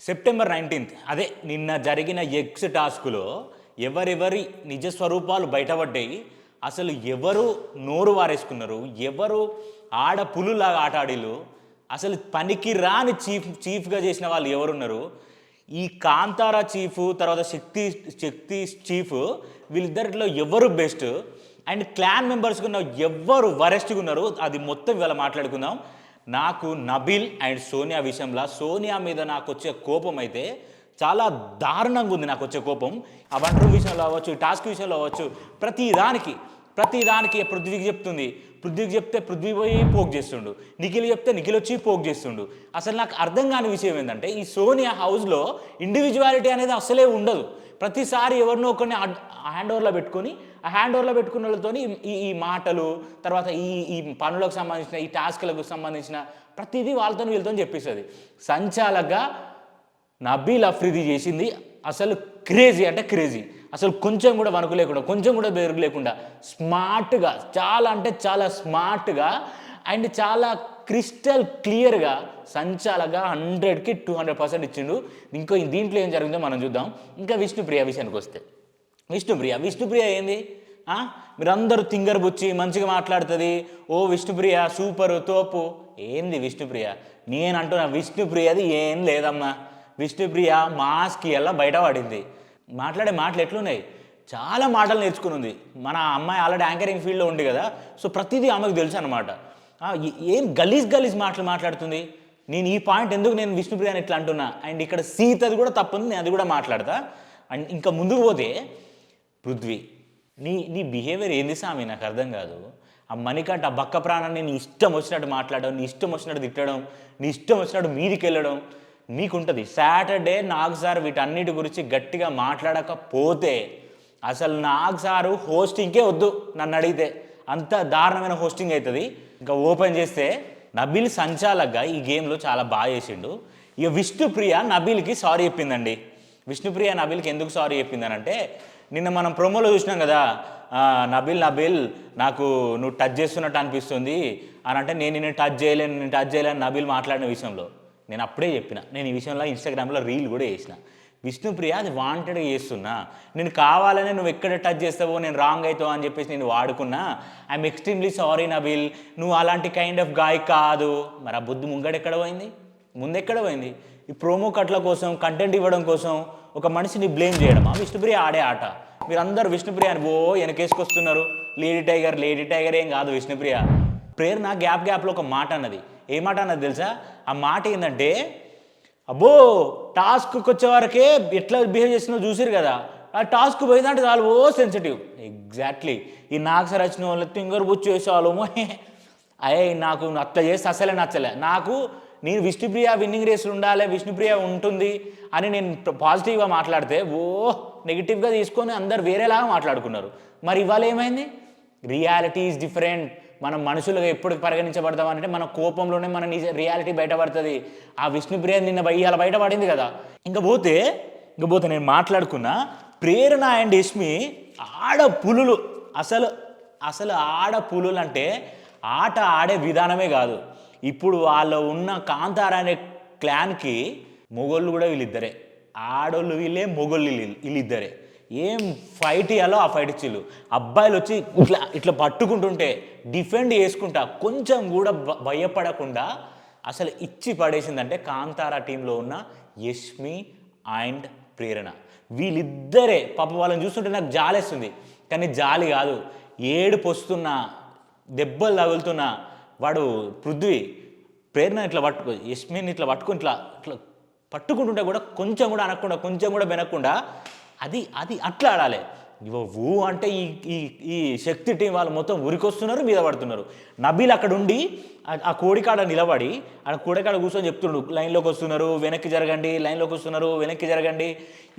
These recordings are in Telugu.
సెప్టెంబర్ 19th అదే నిన్న జరిగిన ఎగ్స్ టాస్క్‌లో ఎవరెవరి నిజ స్వరూపాలు బయటపడ్డాయి. అసలు ఎవరు నోరు వారేసుకున్నారు? ఎవరు ఆడ పులులాగా ఆట ఆడిల్లు? అసలు పనికి రాని చీఫ్‌గా చేసిన వాళ్ళు ఎవరున్నారు? ఈ కాంతారా చీఫ్, తర్వాత శక్తి చీఫ్ వీళ్ళిద్దరిలో ఎవరు బెస్ట్? అండ్ క్లాన్ మెంబర్స్‌గా ఉన్న ఎవ్వరు వరెస్ట్‌గా ఉన్నారు? అది మొత్తం ఇవాళ మాట్లాడుకుందాం. నాకు నబిల్ అండ్ సోనియా విషయంలో సోనియా మీద నాకు వచ్చే కోపం అయితే చాలా దారుణంగా ఉంది. నాకు వచ్చే కోపం ఆ వంట విషయంలో అవ్వచ్చు, టాస్క్ విషయంలో అవ్వచ్చు, ప్రతిదానికి పృథ్వీకి చెప్తుంది. పృథ్వీకి చెప్తే పృథ్వీ పోయి పోక్ చేస్తుండు, నిఖిల్ చెప్తే నిఖిల్ వచ్చి పోక్ చేస్తుండు. అసలు నాకు అర్థం కాని విషయం ఏంటంటే ఈ సోనియా హౌస్లో ఇండివిజువాలిటీ అనేది అసలే ఉండదు. ప్రతిసారి ఎవరినో ఒకరిని హ్యాండ్ ఓవర్లో పెట్టుకొని ఆ హ్యాండ్ ఓవర్లో పెట్టుకున్న వాళ్ళతో ఈ మాటలు, తర్వాత ఈ పనులకు సంబంధించిన, ఈ టాస్క్లకు సంబంధించిన ప్రతిదీ వాళ్ళతో వీళ్ళతో చెప్పిస్తుంది. సంచాలకగా నబీల్ అఫ్రిది చేసింది అసలు క్రేజీ అంటే క్రేజీ. అసలు కొంచెం కూడా వణుకు లేకుండా, కొంచెం కూడా బెరుగు లేకుండా స్మార్ట్గా, చాలా అంటే చాలా స్మార్ట్గా అండ్ చాలా క్రిస్టల్ క్లియర్గా సంచాలగా 100కి 200% ఇచ్చిండు. దీంట్లో ఏం జరిగిందో మనం చూద్దాం. ఇంకా విష్ణుప్రియ విషయానికి వస్తే విష్ణుప్రియ ఏంది? మీరందరూ తింగర్ బుచ్చి మంచిగా మాట్లాడుతుంది, ఓ విష్ణుప్రియ సూపరు తోపు. ఏంది విష్ణుప్రియ? నేను అంటున్నా విష్ణుప్రియది ఏం లేదమ్మా. విష్ణుప్రియ మాస్కి ఎలా బయటపడింది. మాట్లాడే మాటలు ఎట్లున్నాయి? చాలా మాటలు నేర్చుకుని ఉంది. మన అమ్మాయి ఆల్రెడీ యాంకరింగ్ ఫీల్డ్లో ఉంది కదా, సో ప్రతిదీ ఆమెకు తెలుసు అనమాట. ఏం గలీజ్ మాటలు మాట్లాడుతుంది. నేను ఈ పాయింట్ ఎందుకు నేను విష్ణుప్రియని ఇట్లా అంటున్నా. అండ్ ఇక్కడ సీతది కూడా తప్పుంది, నేను అది కూడా మాట్లాడతా. అండ్ ఇంకా ముందుకు పోతే పృథ్వీ, నీ బిహేవియర్ ఏంది సామి? నాకు అర్థం కాదు. ఆ మణికంఠ ఆ బక్క ప్రాణాన్ని నీ ఇష్టం వచ్చినట్టు మాట్లాడడం, నీ ఇష్టం వచ్చినట్టు తిట్టడం, నీ ఇష్టం వచ్చినట్టు మీదికి వెళ్ళడం నీకుంటుంది. సాటర్డే నాగ్ సార్ వీటన్నిటి గురించి గట్టిగా మాట్లాడకపోతే అసలు నాగ్ సారు హోస్టింగ్కే వద్దు నన్ను అడిగితే. అంత దారుణమైన హోస్టింగ్ అవుతుంది. ఇంకా ఓపెన్ చేస్తే నబీల్ సంచాలకగా ఈ గేమ్లో చాలా బాగా చేసిండు. ఇక విష్ణుప్రియ నబీల్కి సారీ చెప్పిందండి. విష్ణుప్రియ నబీల్కి ఎందుకు సారీ చెప్పిందనంటే, నిన్న మనం ప్రోమోలో చూసినాం కదా, నబీల్ నాకు నువ్వు టచ్ చేస్తున్నట్టు అనిపిస్తుంది అని అంటే, నేను టచ్ చేయలేను నబీల్ మాట్లాడిన విషయంలో నేను అప్పుడే చెప్పిన. నేను ఈ విషయంలో ఇన్స్టాగ్రామ్లో రీల్ కూడా చేసిన. విష్ణుప్రియ అది వాంటెడ్గా చేస్తున్నా, నేను కావాలని నువ్వు ఎక్కడ టచ్ చేస్తావో నేను రాంగ్ అవుతావు అని చెప్పేసి నేను వాడుకున్నా. ఐఎమ్ ఎక్స్ట్రీమ్లీ సారీ నబీల్, నువ్వు అలాంటి కైండ్ ఆఫ్ గాయ్ కాదు. మరి ఆ బుద్ధి ముందెక్కడ పోయింది? ఈ ప్రోమో కట్ల కోసం, కంటెంట్ ఇవ్వడం కోసం ఒక మనిషిని బ్లేమ్ చేయడమా విష్ణుప్రియ ఆడే ఆట? మీరందరూ విష్ణుప్రియ అని వెనకేసుకొస్తున్నారు. లేడీ టైగర్ ఏం కాదు విష్ణుప్రియ. ప్రేరణ గ్యాప్లో ఒక మాట అన్నది. ఏ మాట అన్నది తెలుసా? ఆ మాట ఏంటంటే, అబ్బో టాస్క్కి వచ్చే వరకే ఎట్లా బిహేవ్ చేస్తుందో చూసిరు కదా, ఆ టాస్క్ పోయిందంటే చాలు ఓ సెన్సిటివ్. ఎగ్జాక్ట్లీ ఈ నాకు సార్ వచ్చిన వాళ్ళు తింగర్ బుచ్చి వేసేవాళ్ళు నాకు అట్లా చేస్తే అసలే నచ్చలే. నేను విష్ణుప్రియ విన్నింగ్ రేసులు ఉండాలి, విష్ణుప్రియ ఉంటుంది అని నేను పాజిటివ్గా మాట్లాడితే నెగిటివ్గా తీసుకొని అందరు వేరేలాగా మాట్లాడుకున్నారు. మరి ఇవాళ ఏమైంది? Reality is different. మనం మనుషులుగా ఎప్పుడు పరిగణించబడతామంటే మన కోపంలోనే మన రియాలిటీ బయటపడుతుంది. ఆ విష్ణుప్రియ నిన్న ఇవాళ బయటపడింది కదా. ఇంకా పోతే నేను మాట్లాడుకున్నా ప్రేరణ అండ్ యష్మి ఆడ పులులు. అసలు ఆడ పులులు అంటే ఆట ఆడే విధానమే కాదు. ఇప్పుడు వాళ్ళు ఉన్న కాంతారా అనే క్లాన్కి మొగోళ్ళు కూడా వీళ్ళిద్దరే, ఆడోళ్ళు వీళ్ళే, మొగోళ్ళు వీళ్ళిద్దరే. ఏం ఫైట్ ఇవ్వాలో ఆ ఫైట్ ఇచ్చిళ్ళు. అబ్బాయిలు వచ్చి ఇట్లా పట్టుకుంటుంటే డిఫెండ్ చేసుకుంటా కొంచెం కూడా భయపడకుండా అసలు ఇచ్చి పడేసిందంటే కాంతారా టీంలో ఉన్న యష్మి అండ్ ప్రేరణ. వీళ్ళిద్దరే పాప వాళ్ళని చూస్తుంటే నాకు జాలేస్తుంది. కానీ జాలి కాదు, ఏడుపు వస్తున్నా, దెబ్బలు తగులుతున్నా. వాడు పృథ్వీ ప్రేరణ ఇట్లా యష్మిని ఇట్లా పట్టుకుంటుంటే కూడా కొంచెం కూడా అనకుండా, కొంచెం కూడా వినకుండా అది అట్లా ఆడాలి. ఊ అంటే ఈ శక్తి టీం వాళ్ళు మొత్తం ఉరికొస్తున్నారు, మీద పడుతున్నారు. నబీల్ అక్కడ ఉండి ఆ కోడికాడ నిలబడి ఆ కోడికాడ కూర్చొని చెప్తుండు, లైన్లోకి వస్తున్నారు వెనక్కి జరగండి, లైన్లోకి వస్తున్నారు వెనక్కి జరగండి.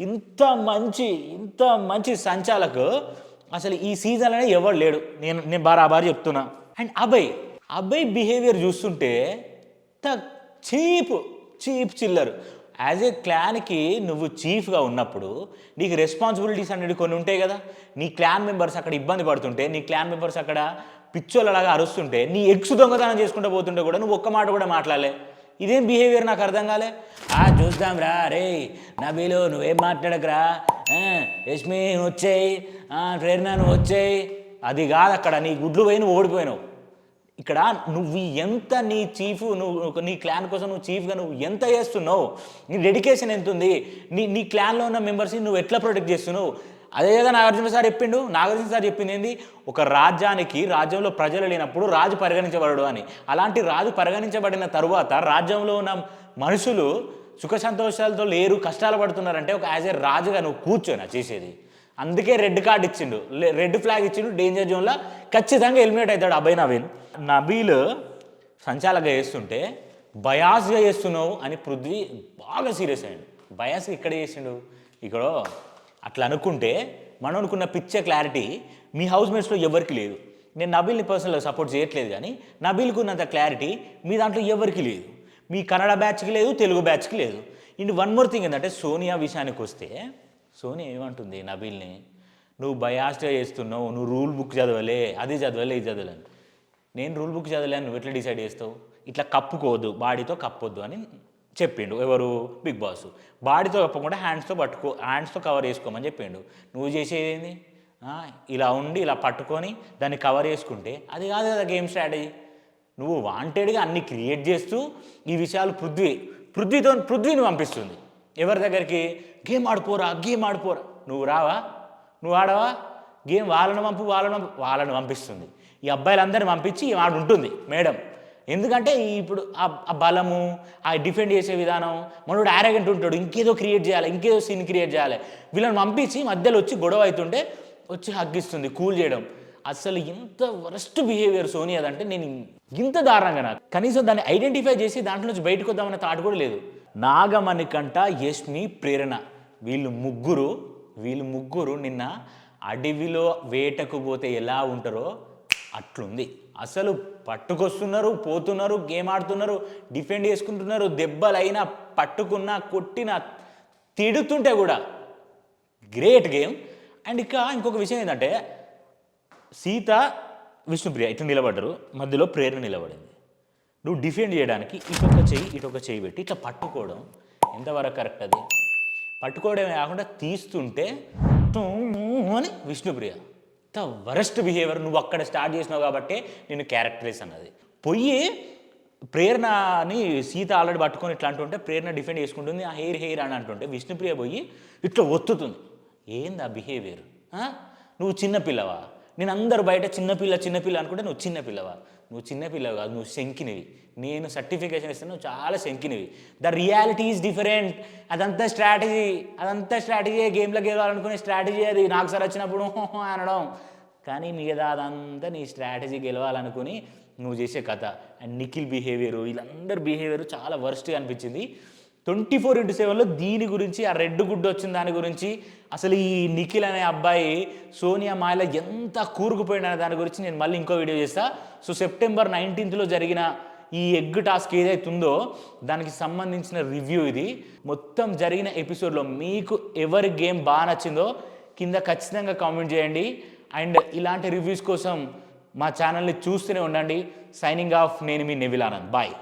ఇంత మంచి సంచాలకు అసలు ఈ సీజన్లోనే ఎవరు లేడు. నేను బాగా చెప్తున్నా. అండ్ అభయ్ బిహేవియర్ చూస్తుంటే చీప్ చిల్లర్. యాజ్ ఏ క్లాన్కి నువ్వు చీఫ్గా ఉన్నప్పుడు నీకు రెస్పాన్సిబిలిటీస్ అనేది కొన్ని ఉంటాయి కదా. నీ క్లాన్ మెంబర్స్ అక్కడ ఇబ్బంది పడుతుంటే, నీ క్లాన్ మెంబర్స్ అక్కడ పిచ్చోళ్ళలాగా అరుస్తుంటే, నీ ఎగ్స్ దొంగతనం చేసుకుంటూ పోతుంటే కూడా నువ్వు ఒక్క మాట కూడా మాట్లాడలే. ఇదేం బిహేవియర్ నాకు అర్థం కాలే. చూద్దాం రా రే నబీలు నువ్వేం మాట్లాడకరా, యష్మి వచ్చేయి, ప్రేరణ నువ్వు వచ్చేయి, అది కాదు అక్కడ. నీ గుడ్లు పోయి నువ్వు ఓడిపోయినావు. ఇక్కడ నువ్వు ఎంత నీ చీఫ్, నువ్వు నీ క్లాన్ కోసం నువ్వు చీఫ్గా నువ్వు ఎంత చేస్తున్నావు, నీ డెడికేషన్ ఎంత ఉంది, నీ క్లాన్లో ఉన్న మెంబర్స్ని నువ్వు ఎట్లా ప్రొటెక్ట్ చేస్తున్నావు. అదే కదా నాగార్జున సార్ చెప్పిండు. నాగార్జున సార్ చెప్పింది ఏంది, ఒక రాజ్యంలో ప్రజలు లేనప్పుడు రాజు పరిగణించబడడు అని. అలాంటి రాజు పరిగణించబడిన తరువాత రాజ్యంలో ఉన్న మనుషులు సుఖ సంతోషాలతో లేరు, కష్టాలు పడుతున్నారంటే ఒక యాజ్ ఏ రాజుగా నువ్వు కూర్చోనా చేసేది. అందుకే రెడ్ కార్డు ఇచ్చిండు, రెడ్ ఫ్లాగ్ ఇచ్చిండు. డేంజర్ జోన్లో ఖచ్చితంగా ఎలిమినేట్ అవుతాడు అభయ్ నవీన్. నబీల్ సంచాలకగా చేస్తుంటే బయాస్గా చేస్తున్నావు అని పృథ్వీ బాగా సీరియస్ అయ్యాడు. బయాస్గా ఇక్కడ చేసిండు. ఇక్కడ అట్లా అనుకుంటే మనం అనుకున్న పిక్చర్ క్లారిటీ మీ హౌస్ మేట్స్లో ఎవరికి లేదు. నేను నబీల్ని పర్సనల్గా సపోర్ట్ చేయట్లేదు, కానీ నబీల్కి ఉన్నంత క్లారిటీ మీ దాంట్లో ఎవరికి లేదు. మీ కన్నడ బ్యాచ్కి లేదు, తెలుగు బ్యాచ్కి లేదు. ఇంటి వన్ మోర్ థింగ్ ఏంటంటే సోనియా విషయానికి వస్తే, సోనియా ఏమంటుంది నబీల్ని, నువ్వు బయాస్గా చేస్తున్నావు, నువ్వు రూల్ బుక్ చదవలే, అది చదవలే, ఇది చదవలేను. నేను రూల్ బుక్ చదవలేను, నువ్వు ఎట్లా డిసైడ్ చేస్తావు, ఇట్లా కప్పుకోవద్దు, బాడీతో కప్పొద్దు అని చెప్పిండు. ఎవరు, బిగ్ బాస్. బాడీతో కప్పకుండా హ్యాండ్స్తో కవర్ చేసుకోమని చెప్పిండు. నువ్వు చేసేది ఏంది, ఇలా ఉండి ఇలా పట్టుకొని దాన్ని కవర్ చేసుకుంటే అది కాదు కదా గేమ్ స్ట్రాటజీ. నువ్వు వాంటెడ్గా అన్ని క్రియేట్ చేస్తూ ఈ విషయాలు పృథ్వీని పంపిస్తుంది ఎవరి దగ్గరికి, గేమ్ ఆడిపోరా. నువ్వు రావా, నువ్వు ఆడవా గేమ్, వాళ్ళని పంపిస్తుంది. ఈ అబ్బాయిలందరినీ పంపించి ఆడు ఉంటుంది మేడం. ఎందుకంటే ఇప్పుడు ఆ బలము, ఆ డిఫెండ్ చేసే విధానం, మనోడు యారగెంట్ ఉంటాడు, ఇంకేదో క్రియేట్ చేయాలి, ఇంకేదో సీన్ క్రియేట్ చేయాలి. వీళ్ళని పంపించి మధ్యలో వచ్చి గొడవ అవుతుంటే వచ్చి హగ్గిస్తుంది, కూల్ చేయడం. అసలు ఇంత వరస్ట్ బిహేవియర్ సోనియాదంటే నేను ఇంత దారుణంగా, నాకు కనీసం దాన్ని ఐడెంటిఫై చేసి దాంట్లో నుంచి బయటకు వద్దామనే థాట్ కూడా లేదు. నాగమణికంట, యష్మి, ప్రేరణ వీళ్ళు ముగ్గురు నిన్న అడవిలో వేటకు పోతే ఎలా ఉంటారో అట్లుంది. అసలు పట్టుకొస్తున్నారు, పోతున్నారు, గేమ్ ఆడుతున్నారు, డిఫెండ్ చేసుకుంటున్నారు, దెబ్బలైనా పట్టుకున్నా కొట్టినా తిడుతుంటే కూడా గ్రేట్ గేమ్. అండ్ ఇంకొక విషయం ఏంటంటే, సీత, విష్ణుప్రియ ఇట్లా నిలబడ్డారు, మధ్యలో ప్రేరణ నిలబడింది. నువ్వు డిఫెండ్ చేయడానికి ఇటొక చెయ్యి పెట్టి ఇట్లా పట్టుకోవడం ఎంతవరకు కరెక్ట్? అది పట్టుకోవడమే కాకుండా తీస్తుంటే అని విష్ణుప్రియ ఇంత వరస్ట్ బిహేవియర్. నువ్వు అక్కడ స్టార్ట్ చేసినావు కాబట్టి నేను క్యారెక్టరైజ్ అన్నది. పొయ్యి ప్రేరణని సీత ఆల్రెడీ పట్టుకొని ఇట్లా అంటుంటే ప్రేరణ డిఫెండ్ చేసుకుంటుంది, ఆ హెయిర్ అని అంటుంటే విష్ణుప్రియ పోయి ఇట్లా ఒత్తుతుంది. ఏంది ఆ బిహేవియర్? నువ్వు చిన్నపిల్లవా? నేను అందరు బయట చిన్నపిల్ల అనుకుంటే నువ్వు చిన్నపిల్లవా? నువ్వు చిన్నపిల్లవు కాదు, నువ్వు శంకినివి. నేను సర్టిఫికేషన్ ఇస్తాను, నువ్వు చాలా శంకినివి. The reality is different. అదంతా స్ట్రాటజీ గేమ్లో గెలవాలనుకునే స్ట్రాటజీ. అది నాకు సార్ వచ్చినప్పుడు అనడం, కానీ మిగతా అదంతా నీ స్ట్రాటజీ గెలవాలనుకుని నువ్వు చేసే కథ. అండ్ నిఖిల్ బిహేవియరు, వీళ్ళందరి బిహేవియర్ చాలా వర్స్ట్గా అనిపించింది. 24/7లో దీని గురించి, ఆ రెడ్ గుడ్డు వచ్చిన దాని గురించి, అసలు ఈ నిఖిల్ అనే అబ్బాయి సోనియా మాయలో ఎంత కూరుకుపోయిన దాని గురించి నేను మళ్ళీ ఇంకో వీడియో చేస్తా. సో September 19th జరిగిన ఈ ఎగ్ టాస్క్ ఏదైతే ఉందో దానికి సంబంధించిన రివ్యూ ఇది. మొత్తం జరిగిన ఎపిసోడ్లో మీకు ఎవరి గేమ్ బాగా నచ్చిందో కింద ఖచ్చితంగా కామెంట్ చేయండి. అండ్ ఇలాంటి రివ్యూస్ కోసం మా ఛానల్ని చూస్తూనే ఉండండి. సైనింగ్ ఆఫ్, నేను మీ నెవిల్ ఆనంద్. బాయ్.